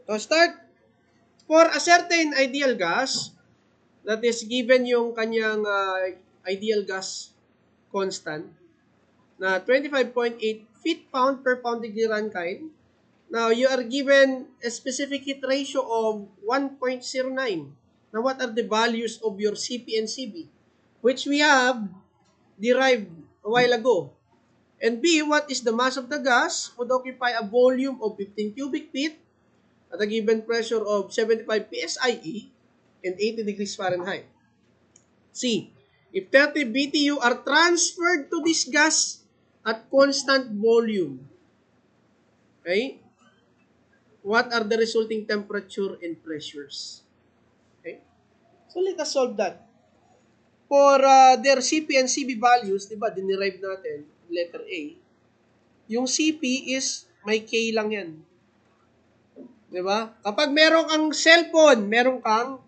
So start, for a certain ideal gas, that is given yung kanyang ideal gas constant na 25.8 feet-pound per pound degree Rankine. Now, you are given a specific heat ratio of 1.09. Now, what are the values of your CP and CB? Which we have derived a while ago. And B, what is the mass of the gas would occupy a volume of 15 cubic feet at a given pressure of 75 psie and 80 degrees Fahrenheit. C, if 30 BTU are transferred to this gas at constant volume, okay, what are the resulting temperature and pressures? Okay, so let us solve that. For their CP and CB values, di ba, dinerive natin, letter A, yung CP is may K lang yan. Di ba? Kapag meron kang cellphone, meron kang,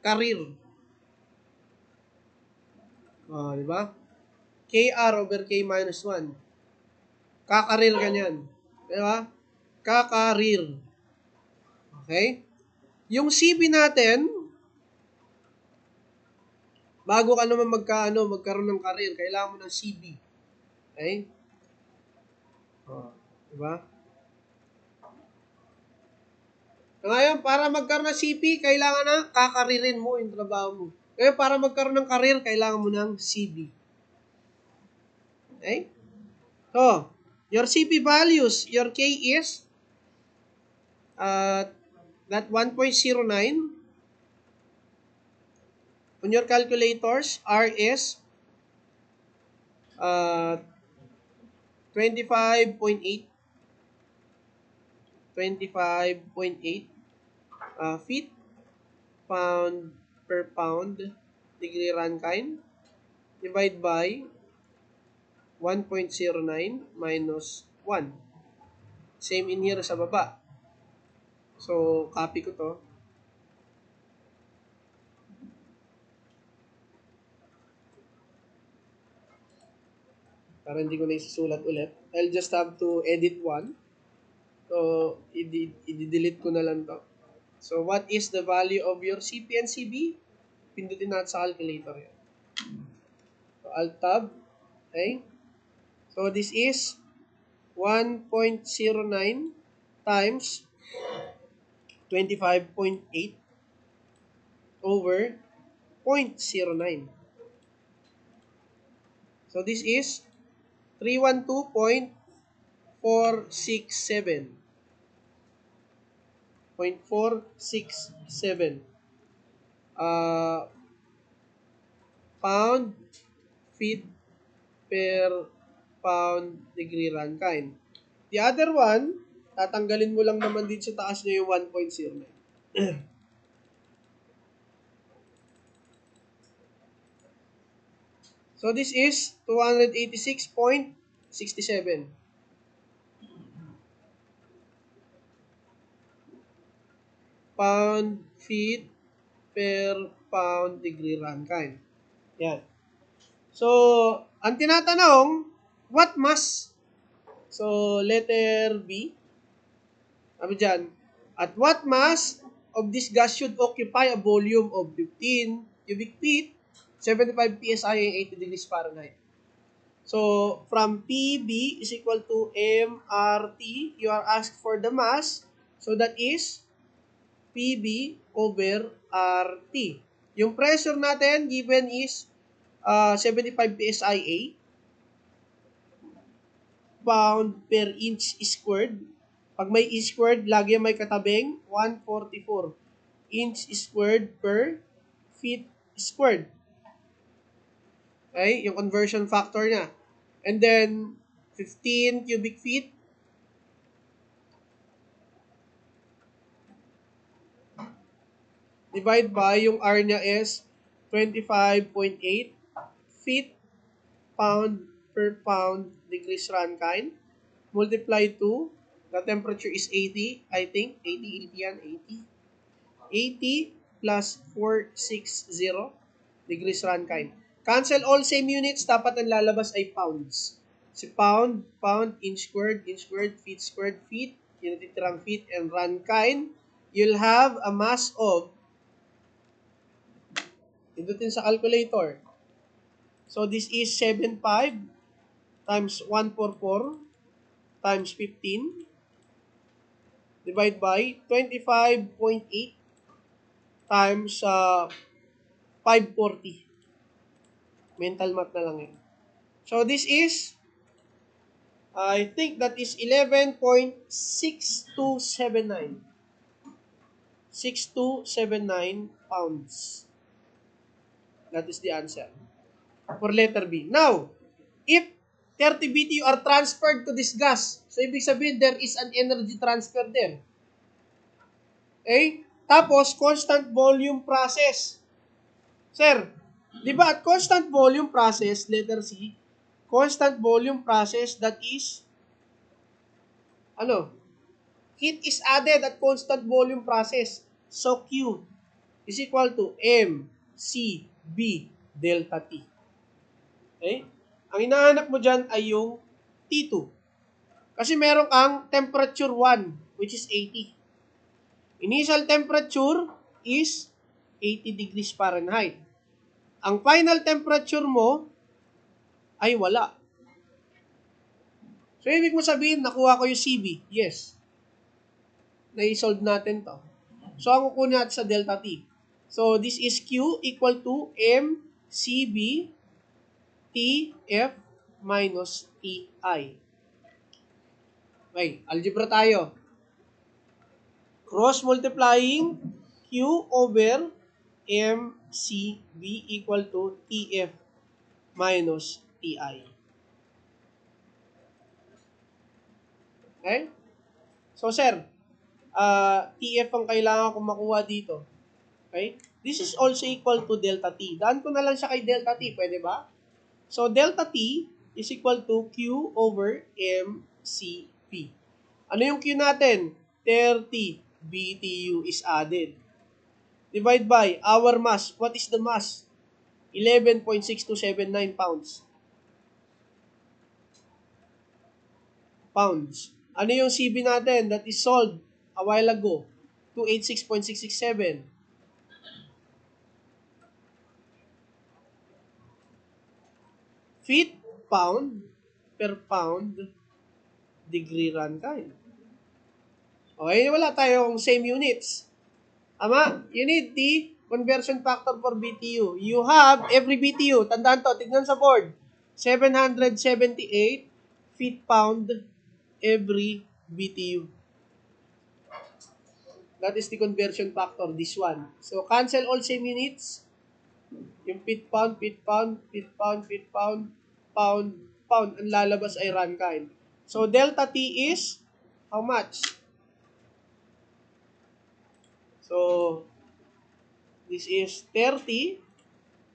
career. Di ba? KR over K minus 1. Kakarir ganyan. Di ba? Kakarir. Okay? Yung CB natin, bago ka naman magkaroon ng career, kailangan mo ng CB. Okay? Di ba? Ngayon, para magkaroon ng CP, kailangan na kakaririn mo yung trabaho mo. Ngayon, para magkaroon ng career, kailangan mo ng CB. Okay? So, your CP values, your K is that 1.09. On your calculators, R is 25.8 feet pound per pound degree Rankine divide by 1.09 minus 1. Same in here sa baba. So, copy ko to. Para hindi ko na isusulat ulit. I'll just have to edit one. So, i-delete ko na lang to. So, what is the value of your CP and CB? Pindutin natin sa calculator yan. So, Alt-Tab. Okay? So, this is 1.09 times 25.8 over 0.09. So, this is 312.467. 0.467 pound feet per pound degree Rankine. The other one, tatanggalin mo lang naman din sa taas niya yung 1.09. So this is 286.67 pound feet per pound degree Rankine. Yan. So, ang tinatanong, what mass? So, letter B. Sabi dyan, at what mass of this gas should occupy a volume of 15 cubic feet, 75 psi, and 80 degrees Fahrenheit. So, from PB is equal to MRT, you are asked for the mass. So, that is PB over RT. Yung pressure natin given is 75 psia, pound per inch squared. Pag may inch squared, lagi may katabing 144 inch squared per feet squared. Okay, yung conversion factor niya. And then, 15 cubic feet divide by yung R niya is 25.8 feet pound per pound degrees Rankine multiply to the temperature is 80, I think 80 yan, 80 plus 460 degrees Rankine. Cancel all same units, dapat ang lalabas ay pounds. Si pound, inch squared, feet squared, feet, yung natitirang feet and Rankine, you'll have a mass of, pindutin sa calculator. So, this is 7.5 times 144 times 15 divide by 25.8 times 540. Mental math na lang yun. So, this is, I think that is 11.6279. 6279 pounds. That is the answer for letter B. Now, if 30 BTU are transferred to this gas, so ibig sabihin there is an energy transfer there. Okay? Tapos, constant volume process. Sir, di ba at constant volume process, letter C, constant volume process, that is, heat is added at constant volume process. So, Q is equal to mCV delta T. Okay? Ang hinahanap mo dyan ay yung T2. Kasi meron kang temperature 1, which is 80. Initial temperature is 80 degrees Fahrenheit. Ang final temperature mo ay wala. So, ibig mo sabihin, nakuha ko yung CV. Yes. Na-solve natin to. So, ang kukunin natin sa delta T. So, this is Q equal to mCV TF minus TI. Okay, algebra tayo. Cross multiplying Q over mCV equal to TF minus TI. Okay? So, sir, TF ang kailangan kong makuha dito. Okay? This is also equal to delta T. Daan ko na lang siya kay delta T. Pwede ba? So, delta T is equal to Q over mCV. Ano yung Q natin? 30 BTU is added. Divide by our mass. What is the mass? 11.6279 pounds. Ano yung CV natin that is solved a while ago? 286.667. Feet pound per pound degree Rankine. Okay, wala tayong same units. Tama? You need the conversion factor for BTU. You have every BTU. Tandaan to, tignan sa board. 778 feet pound every BTU. That is the conversion factor, this one. So, cancel all same units. Yung feet pound, pound. Ang lalabas ay Rankine. So, delta T is how much? So, this is 30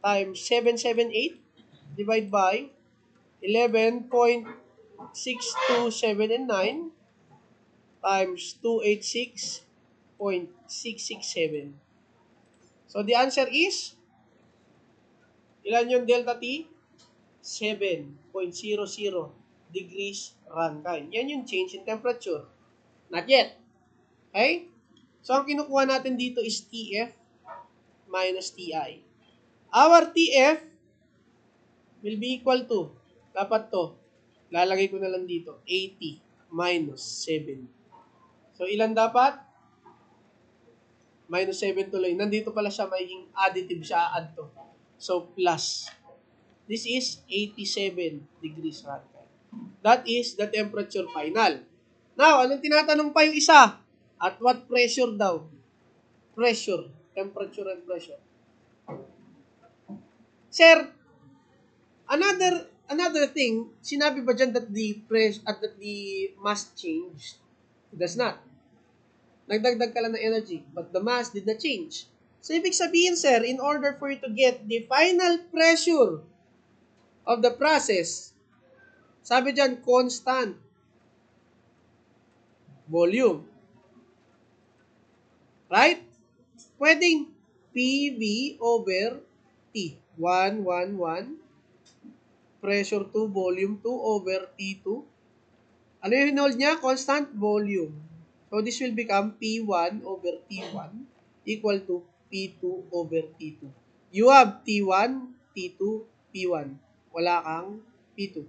times 778 divided by 11.6279 times 286.667. So, the answer is, ilan yung delta T? 7.00 degrees Rankine. Yan yung change in temperature. Not yet. Okay? So, ang kinukuha natin dito is TF minus TI. Our TF will be equal to, dapat to, lalagay ko na lang dito, 80 minus 7. So, ilan dapat? Minus 7 tuloy. Nandito pala siya, magiging additive siya, add to. So, plus. This is 87 degrees Rankine. That is the temperature final. Now, anong tinatanong pa yung isa? At what pressure daw? Pressure. Temperature and pressure. Sir, another thing, sinabi ba dyan that the mass changed? It does not. Nagdagdag ka lang ng energy, but the mass did not change. So, ibig sabihin, sir, in order for you to get the final pressure of the process, sabi dyan, constant volume. Right? Pwedeng PV over T. 1, 1, 1. Pressure 2, volume 2 over T2. Ano yung hinold niya? Constant volume. So this will become P1 over T1 equal to P2 over T2. You have T1, T2, P1. Wala kang P2.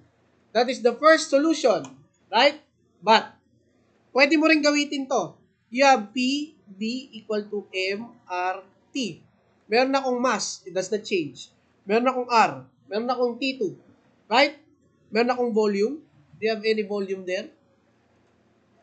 That is the first solution, right? But, pwede mo rin gawitin to. You have P, B equal to M, R, T. Meron akong mass, it does not change. Meron akong R, meron akong T2. Right? Meron akong volume. Do you have any volume there?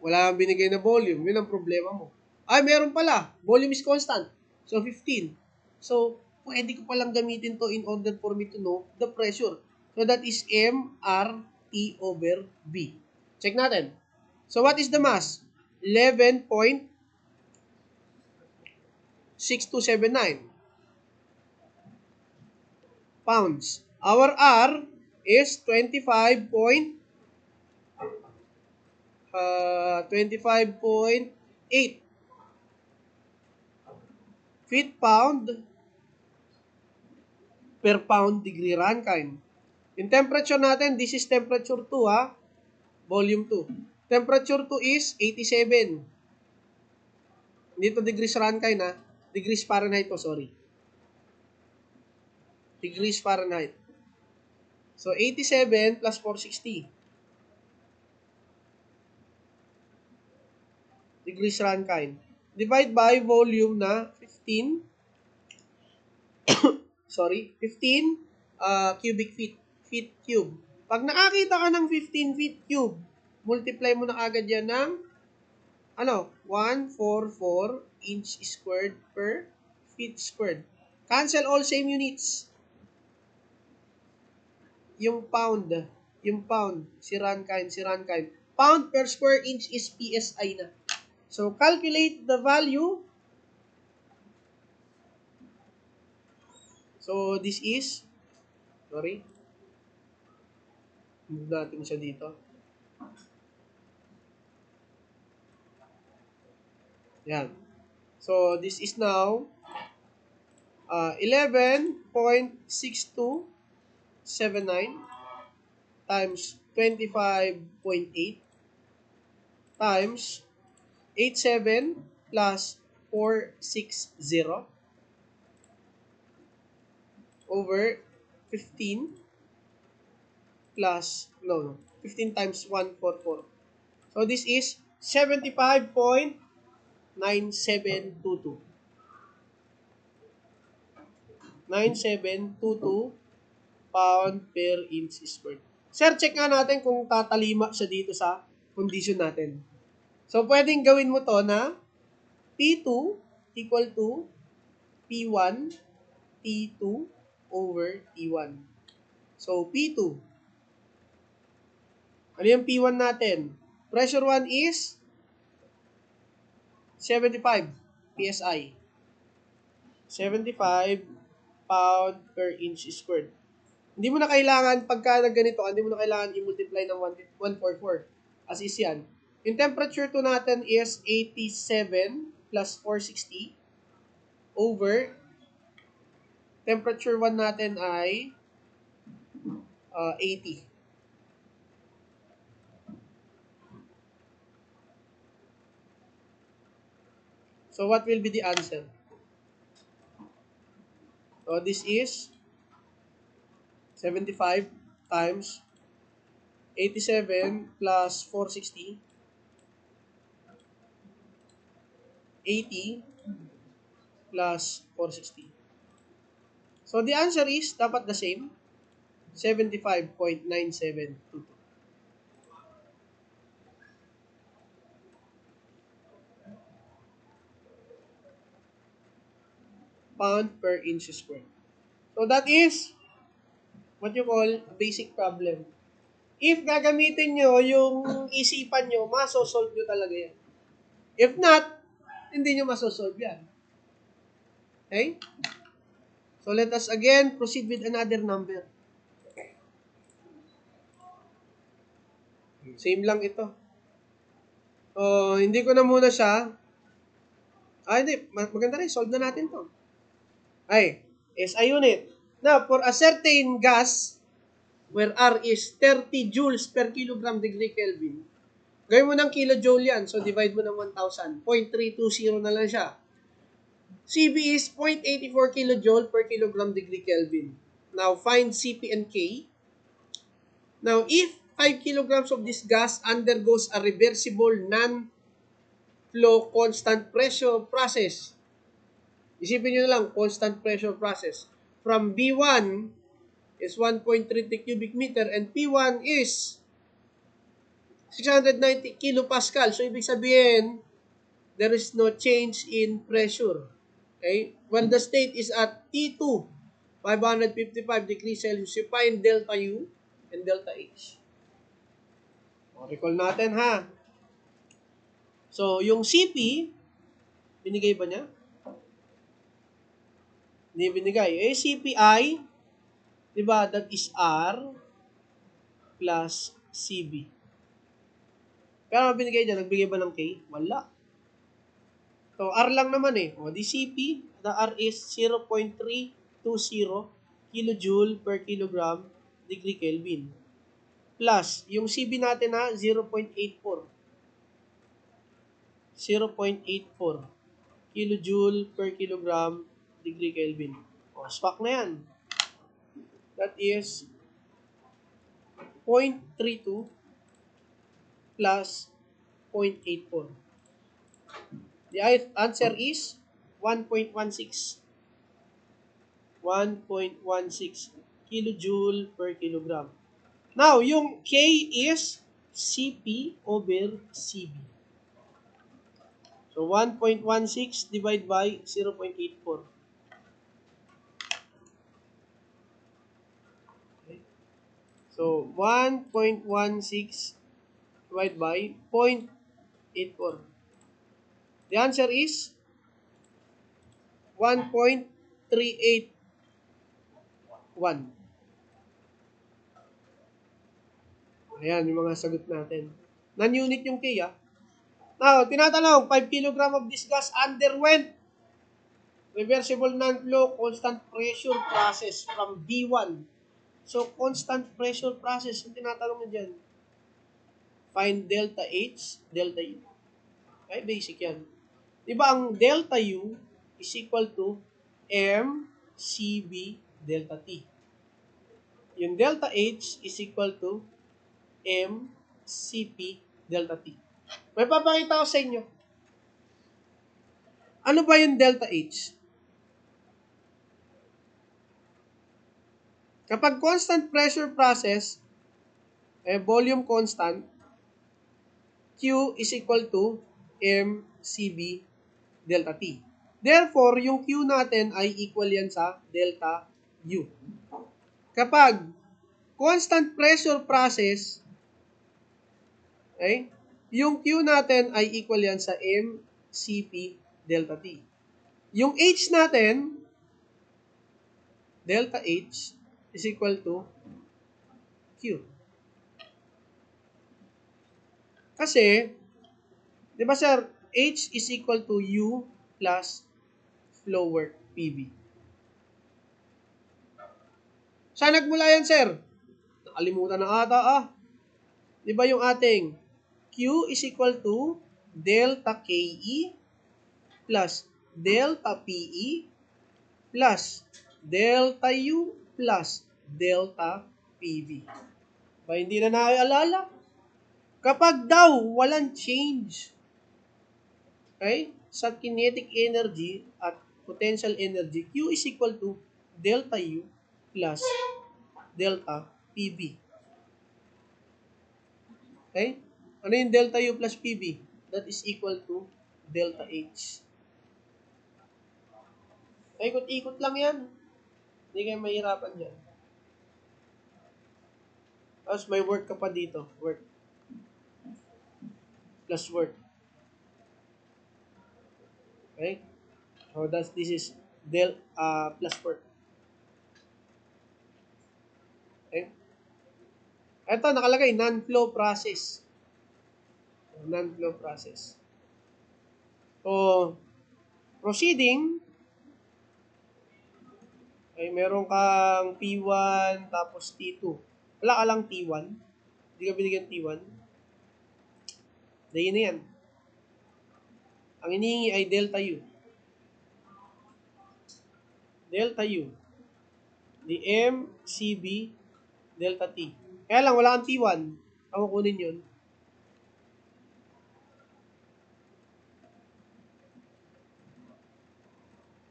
Wala kang binigay na volume. Yun ang problema mo. Ay, meron pala. Volume is constant. So, 15. So, pwede ko palang gamitin to in order for me to know the pressure. So, that is M, R, T over B. Check natin. So, what is the mass? 11.6279 pounds. Our R is 25.8 feet pound per pound degree Rankine. Yung temperature natin, this is temperature 2 ha, volume 2. Temperature 2 is 87. Hindi to degrees Rankine ha, degrees Fahrenheit to, sorry. Degrees Fahrenheit. So 87 plus 460 degrees Rankine. Divide by volume na 15 cubic feet cube. Pag nakakita ka ng 15 feet cube, multiply mo na agad yan ng 144 inch squared per feet squared. Cancel all same units. Yung pound, si Rankine. Pound per square inch is PSI na. So, calculate the value. So, this is, move natin siya dito. Yan. So, this is now 11.6279 times 25.8 times 87 plus 460 over 15 plus, 15 times 144. So, this is 75.9722. 9722 pound per inch squared. Sir, check nga natin kung tatalima siya dito sa condition natin. So, pwedeng gawin mo to na P2 equal to P1 T2 over T1. So, P2. Ano yung P1 natin? Pressure 1 is 75 PSI. 75 pound per inch squared. Hindi mo na kailangan, pagka ganito, hindi mo na kailangan i-multiply ng 144. As is yan. Yung temperature 2 natin is 87 plus 460 over temperature 1 natin ay 80. So, what will be the answer? So, this is 75 times 87 plus 460, 80 plus 460. So, the answer is dapat the same, 75.972. Pound per inch squared. So, that is what you call a basic problem. If gagamitin nyo yung isipan nyo, masosolve nyo talaga yan. If not, hindi nyo masosolve yan. Okay? So, let us again proceed with another number. Same lang ito. So, hindi ko na muna siya. Hindi. Maganda rin. Solve na natin to. SI unit. Now, for a certain gas, where R is 30 joules per kilogram degree Kelvin, Gawin mo ng kilojoule yan. So, divide mo ng 1,000. 0.320 na lang siya. CB is 0.84 kilojoule per kilogram degree Kelvin. Now, find CP and K. Now, if 5 kilograms of this gas undergoes a reversible non-flow constant pressure process, isipin nyo na lang, constant pressure process. From B1 is 1.30 cubic meter and P1 is 690 kilopascal. So, ibig sabihin, there is no change in pressure. Okay? When the state is at T2, 555 degrees Celsius, you find delta U and delta H. O, recall natin ha. So, yung CP, binigay ba niya? Hindi binigay. CPI, di ba, that is R plus CB. Pero binigay dyan, nagbigay ba ng K? Wala. So, R lang naman eh. O, di CP, the R is 0.320 kilojoule per kilogram degree Kelvin. Plus, yung CB natin na 0.84. 0.84 kilojoule per kilogram degree Kelvin. O, swak na yan. That is 0.32 plus 0.84. The answer is 1.16. 1.16 kilojoule per kilogram. Now, yung K is CP over CB. So, 1.16 divided by 0.84. Okay. So, 1.16 divided by 0.84. The answer is 1.381. Ayan, yung mga sagot natin. Non-unit yung K, ah. Now, tinatanong, 5 kg of this gas underwent reversible non-flow constant pressure process from B1. So, constant pressure process, yung tinatanong mo dyan. Find delta H, delta U. Okay, basic yan. Diba ang delta U is equal to mCB delta T. Yung delta H is equal to mCP delta T. May papakita ko sa inyo. Ano ba yung delta H? Kapag constant pressure process, volume constant, Q is equal to mCB delta T. Therefore, yung Q natin ay equal yan sa delta U. Kapag constant pressure process, okay, yung Q natin ay equal yan sa mCP delta T. Yung H natin, delta H is equal to Q. Kasi, di ba sir, H is equal to U plus flow work PV. Saan nagmula yan, sir? Nakalimutan na ata, ah. Di ba yung ating Q is equal to delta KE plus delta PE plus delta U plus delta PV. Ba, hindi na naaalala? Kapag daw walang change, okay, sa kinetic energy at potential energy, Q is equal to delta U plus delta PV. Okay? Ano yung delta U plus PV? That is equal to delta H. Ikot-ikot lang yan. Hindi kayo mahirapan dyan. Tapos may work ka pa dito. Work. Plus work. Okay? So this is plus work. Okay? Ito, nakalagay, non-flow process. Non-flow process. So, proceeding, ay meron kang P1 tapos T2. Wala ka lang T1. Hindi ka binigyan T1. Day na yan. Ang inihingi ay delta U. Delta U. The MCB delta T. Kaya lang, wala kang T1. Ako kunin yun.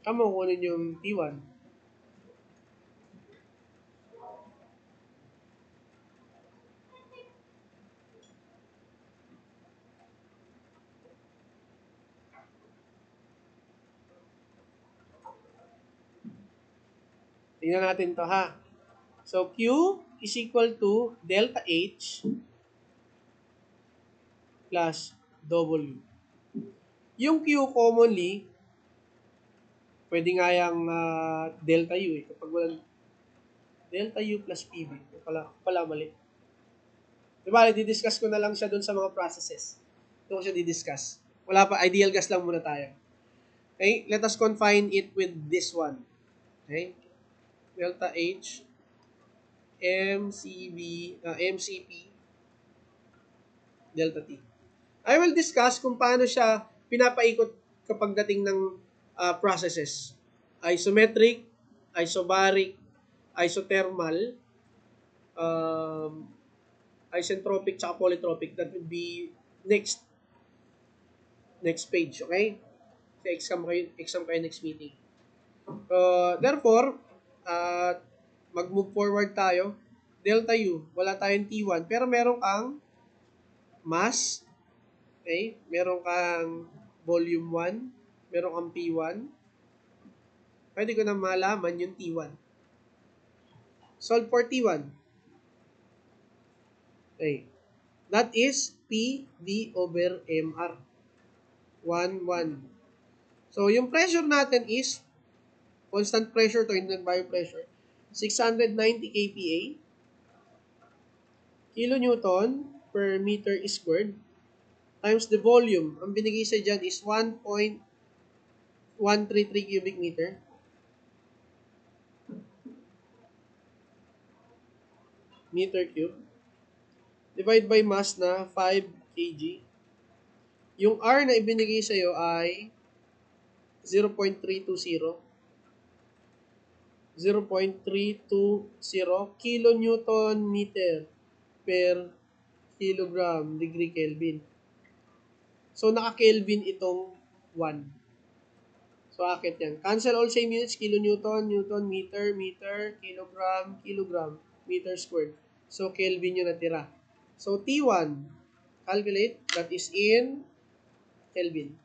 Tama kunin yung T1. Tingnan natin to ha. So, Q is equal to delta H plus W. Yung Q commonly, pwede nga yung delta U eh. Kapag walang delta U plus PV. Pala mali. Diba, di-discuss ko na lang siya dun sa mga processes. Doon ko siya di-discuss. Wala pa, ideal gas lang muna tayo. Okay, let us confine it with this one. Okay, delta H, MCP, delta T. I will discuss kung paano siya pinapaikot kapag dating ng processes. Isometric, isobaric, isothermal, um, isentropic, tsaka polytropic. That would be next page, okay? So, exam kayo next meeting. Therefore, mag-move forward tayo. Delta U, wala tayong T1, pero meron kang mass, okay? Meron kang volume 1, meron kang P1. Pwede ko na malaman yung T1. Solve for T1. Okay. That is PV over MR. 1, 1. So, yung pressure natin is constant pressure to, hindi nag-bio pressure. 690 kPa. Kilonewton per meter squared times the volume. Ang binigay sa dyan is 1.133 cubic meter. Meter cube. Divide by mass na 5 kg. Yung R na ibinigay sa iyo ay 0.320. 0.320 kilonewton meter per kilogram degree Kelvin. So, naka-Kelvin itong 1. So, akit yan. Cancel all same units, kilonewton, newton, meter, kilogram, meter squared. So, Kelvin yung natira. So, T1, calculate, that is in Kelvin.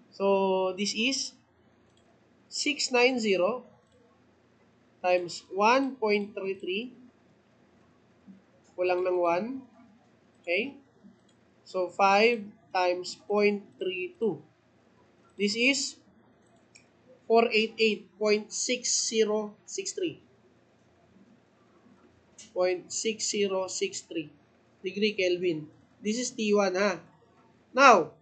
So, this is 690 times 1.33, kulang ng 1, okay? So, 5 times 0.32. This is 488.6063. 0.6063 degree Kelvin. This is T1 ha. Now,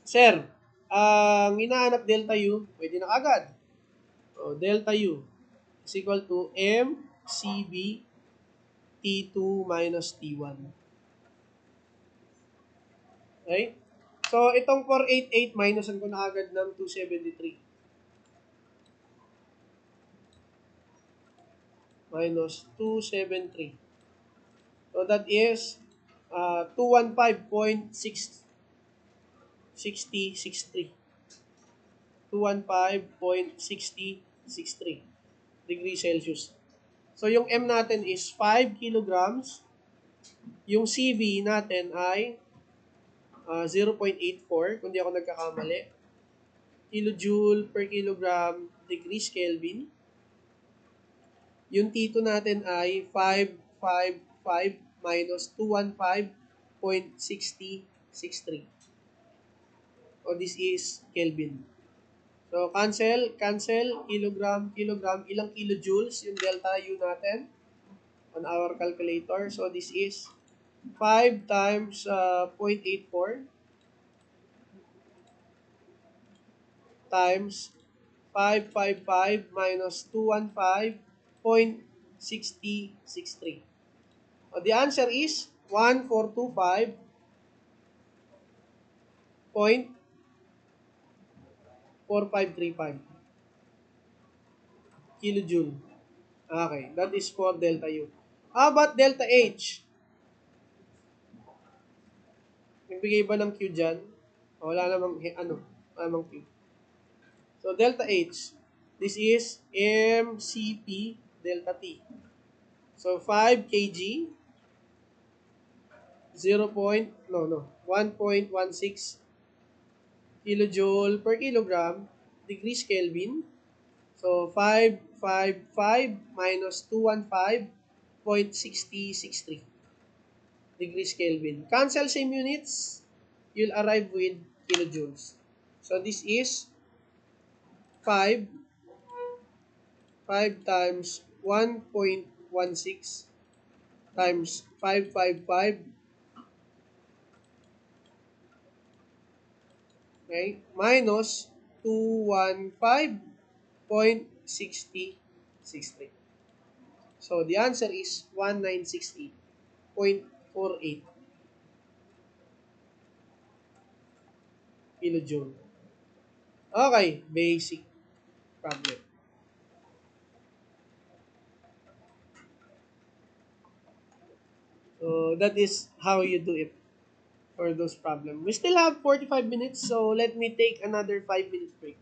sir, ang hinahanap delta U, pwede na agad. So, delta U is equal to MCB T2 minus T1. Okay? So, itong 488 minusan ko na agad ng 273. Minus 273. So, that is 215.6063. 215.6063 degrees Celsius. So, yung M natin is 5 kilograms. Yung CV natin ay 0.84, kung di ako nagkakamali. Kilojoule per kilogram degrees Kelvin. Yung T2 natin ay 555 minus 215.6063. O this is Kelvin. So, cancel, kilogram, ilang kilojoules yung delta U natin on our calculator. So, this is 5 times 0.84 times 555 minus 215.6063. The answer is 1425.4535 kilojoule. Okay, that is for delta U. How about delta H? Nagbigay ba ng Q dyan? Wala namang, wala namang Q. So, delta H. This is MCP delta T. So, 5 kg, 1.16 kilojoule per kilogram, degrees Kelvin. So, 555 minus 215.6063 degrees Kelvin. Cancel same units, you'll arrive with kilojoules. So, this is 5, 5 times 1.16 times 555, okay, minus 215.6063. So, the answer is 1968.48 kilojoule. Okay, basic problem. So, that is how you do it for those problems. We still have 45 minutes, so let me take another 5 minutes break.